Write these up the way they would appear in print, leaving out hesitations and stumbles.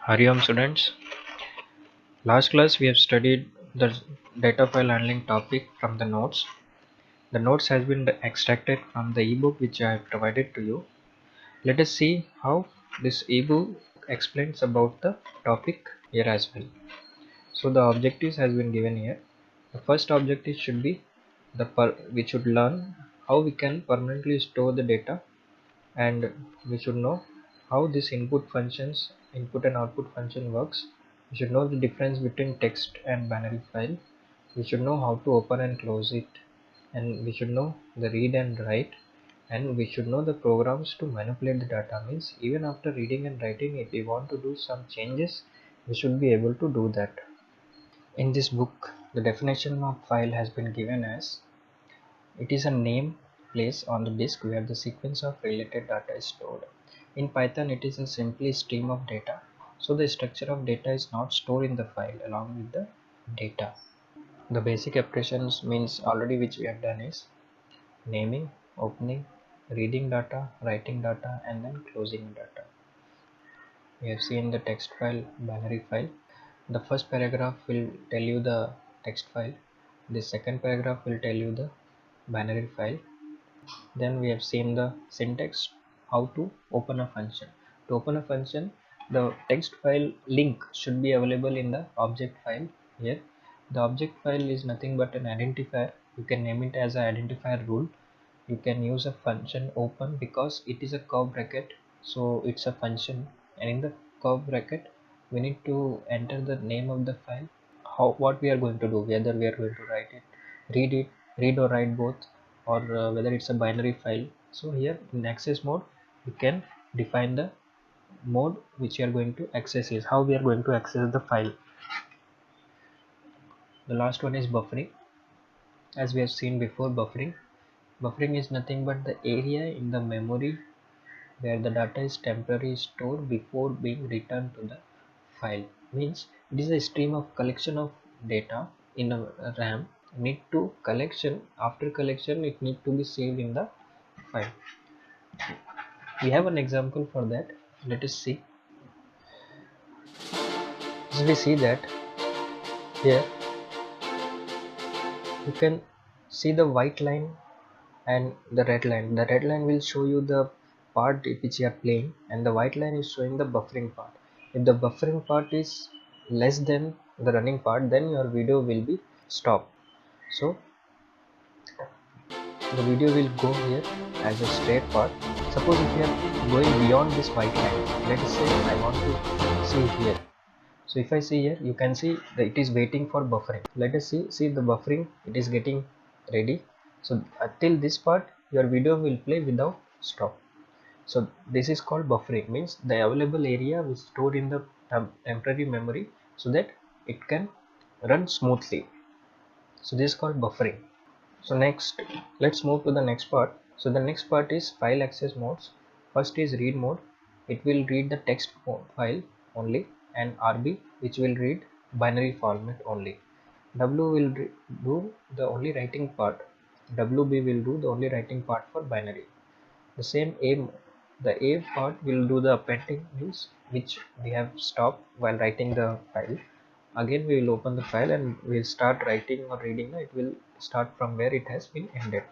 Hariom students, last class we have studied the data file handling topic from the notes. The notes has been extracted from the ebook which I have provided to you. Let us see how this ebook explains about the topic here as well. So the objectives has been given here. The first objective should be we should learn how we can permanently store the data, and we should know how this input and output function works. We should know the difference between text and binary file. We should know how to open and close it, and we should know the read and write, and we should know the programs to manipulate the data. Means even after reading and writing, if we want to do some changes, we should be able to do that. In this book, the definition of file has been given as: it is a name place on the disk where the sequence of related data is stored. In Python, it is a simply stream of data. So the structure of data is not stored in the file along with the data. The basic operations means already which we have done is naming, opening, reading data, writing data, and then closing data. We have seen the text file, binary file. The first paragraph will tell you the text file. The second paragraph will tell you the binary file. Then we have seen the syntax, how to open a function. To open a function, the text file link should be available in the object file. Here the object file is nothing but an identifier. You can name it as an identifier rule. You can use a function open because it is a curve bracket, so it's a function, and in the curve bracket we need to enter the name of the file, what we are going to do, whether we are going to read or write both, or whether it's a binary file. So here in access mode we can define the mode which we are going to access, is how we are going to access the file. The last one is buffering. As we have seen before, buffering is nothing but the area in the memory where the data is temporarily stored before being returned to the file. Means it is a stream of collection of data in a RAM. Need to collection, after collection it need to be saved in the file. We have an example for that. Let us see. As we see that here you can see the white line and the red line. The red line will show you the part which you are playing, and the white line is showing the buffering part. If the buffering part is less than the running part, then your video will be stopped. So the video will go here as a straight part. Suppose if you are going beyond this white line, let us say I want to see here. So if I see here, you can see that it is waiting for buffering. Let us see the buffering, it is getting ready. So till this part your video will play without stop. So this is called buffering, means the available area is stored in the temporary memory so that it can run smoothly. So this is called buffering. So next, let's move to the next part. So the next part is file access modes. First is read mode. It will read the text file only, and RB, which will read binary format only. W will do the only writing part. WB will do the only writing part for binary. The same the A part will do the appending, means which we have stopped while writing the file. Again we will open the file and we'll start writing or reading. It will start from where it has been ended.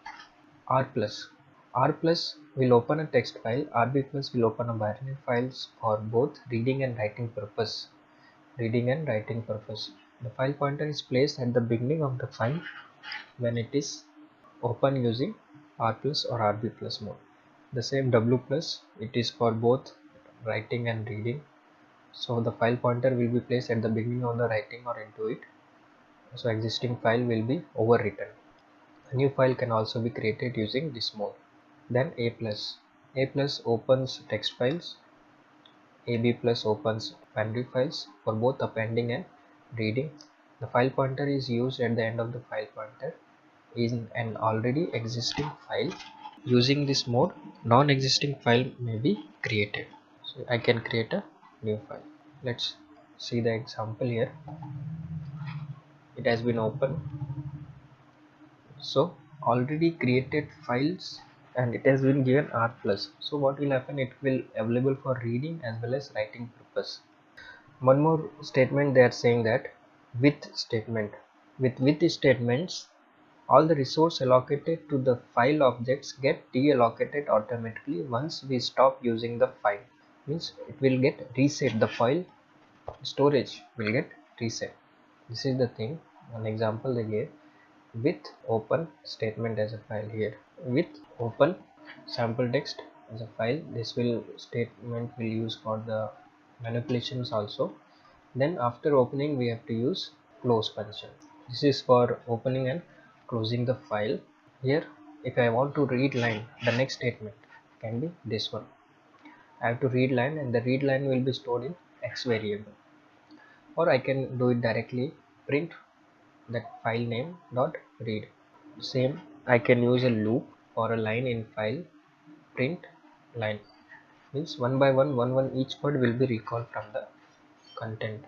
R plus. R plus will open a text file. RB plus will open a binary files for both reading and writing purpose. The file pointer is placed at the beginning of the file when it is open using R plus or RB plus mode. The same W plus, it is for both writing and reading. So the file pointer will be placed at the beginning of the writing or into it. So existing file will be overwritten. A new file can also be created using this mode. Then A plus. A plus opens text files. AB plus opens binary files for both appending and reading. The file pointer is used at the end of the file pointer in an already existing file. Using this mode, non-existing file may be created. So I can create a new file. Let's see the example here. It has been opened. So already created files, and it has been given R plus. So what will happen? It will available for reading as well as writing purpose. One more statement they are saying that with statement. With statements, all the resource allocated to the file objects get deallocated automatically once we stop using the file. Means it will get reset, the file storage will get reset. This is the thing. One example they gave with open statement as a file here. With open sample text as a file, this will statement will use for the manipulations also. Then after opening we have to use close function. This is for opening and closing the file. Here if I want to read line, the next statement can be this one. I have to read line and the read line will be stored in X variable, or I can do it directly, print that file name dot read. Same, I can use a loop for a line in file, print line. Means one by one each word will be recalled from the content.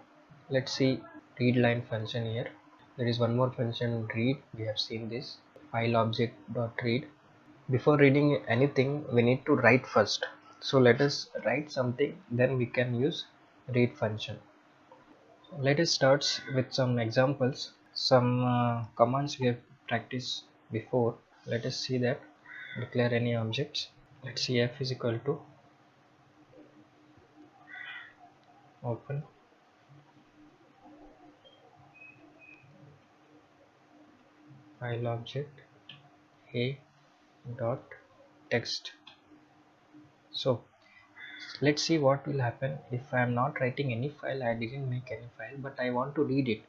Let's see read line function here. There is one more function read. We have seen this file object dot read. Before reading anything, we need to write first. So let us write something, then we can use read function. Let us start with some examples, some commands we have practiced before. Let us see that. Declare any objects. Let's see f is equal to open file object a dot text. So let's see what will happen if I am not writing any file. I didn't make any file, but I want to read it.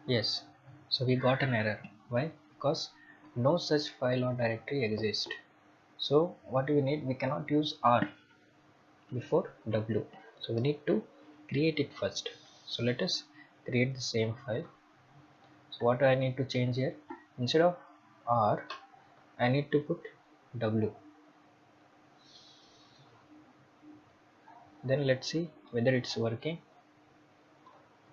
Yes, so we got an error. Why? Because no such file or directory exists. So what do we need? We cannot use R before W. So we need to create it first. So let us create the same file. So what I need to change here? Instead of R, I need to put W. Then let's see whether it's working.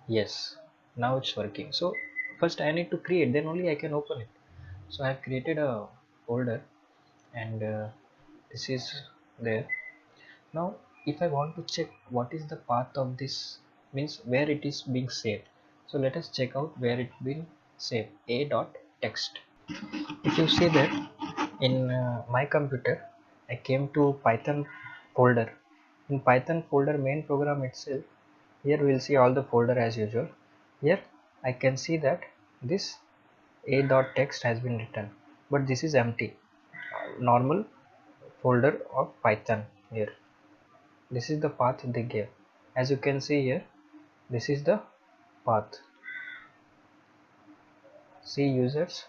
Yes, now it's working. So first I need to create, then only I can open it. So I have created a folder, and this is there. Now if I want to check what is the path of this, means where it is being saved, so let us check out where it been saved. A dot text. If you see that in my computer, I came to Python folder. In Python folder main program itself, here we will see all the folder as usual. Here I can see that this a dot text has been written, but this is empty. Normal folder of Python here. This is the path they gave. As you can see here, this is the path. C users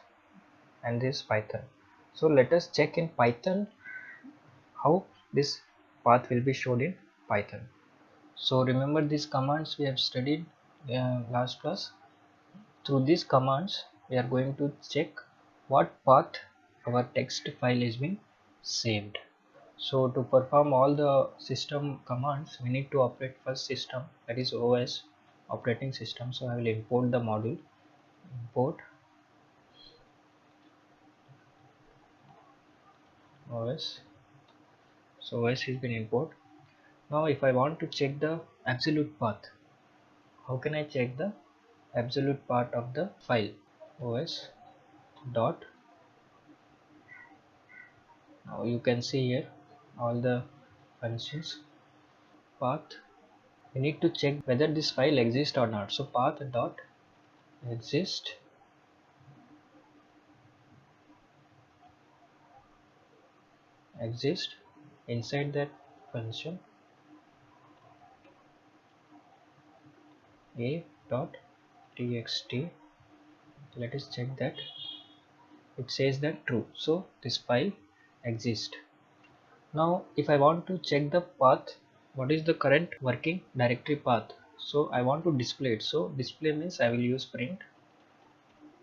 and this Python. So let us check in Python how this path will be showed in Python. So remember these commands we have studied last class. Through these commands we are going to check what path our text file is being saved. So to perform all the system commands, we need to operate first system, that is OS, operating system. So I will import the module, import OS. So OS has been imported. Now if I want to check the absolute path, how can I check the absolute path of the file? OS dot, now you can see here all the functions. Path, we need to check whether this file exists or not. So path dot exist, inside that function a dot txt. Let us check that. It says that true, so this file exists. Now if I want to check the path, what is the current working directory path, so I want to display it. So display means I will use print,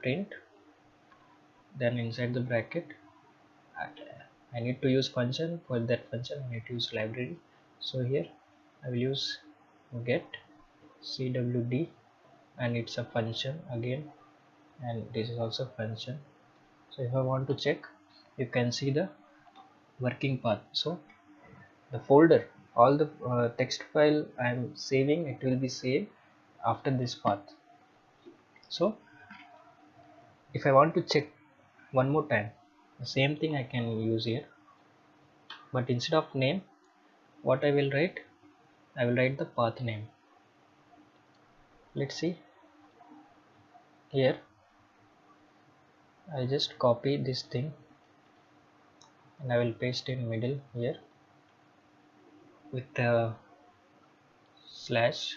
then inside the bracket I need to use function. For that function I need to use library. So here I will use get cwd, and it's a function again, and this is also function. So if I want to check, you can see the working path. So the folder, all the text file I am saving, it will be saved after this path. So if I want to check one more time, the same thing I can use here, but instead of name, what I will write, I will write the path name. Let's see here. I just copy this thing and I will paste in middle here with the slash.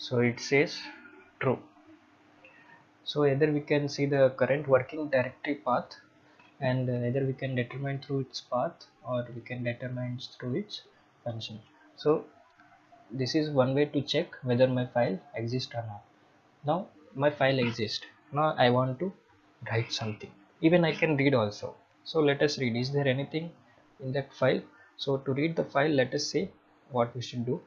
So it says true. So either we can see the current working directory path, and either we can determine through its path or we can determine through its function. So this is one way to check whether my file exists or not. Now my file exists. Now I want to write something. Even I can read also. So let us read. Is there anything in that file? So to read the file, let us say what we should do.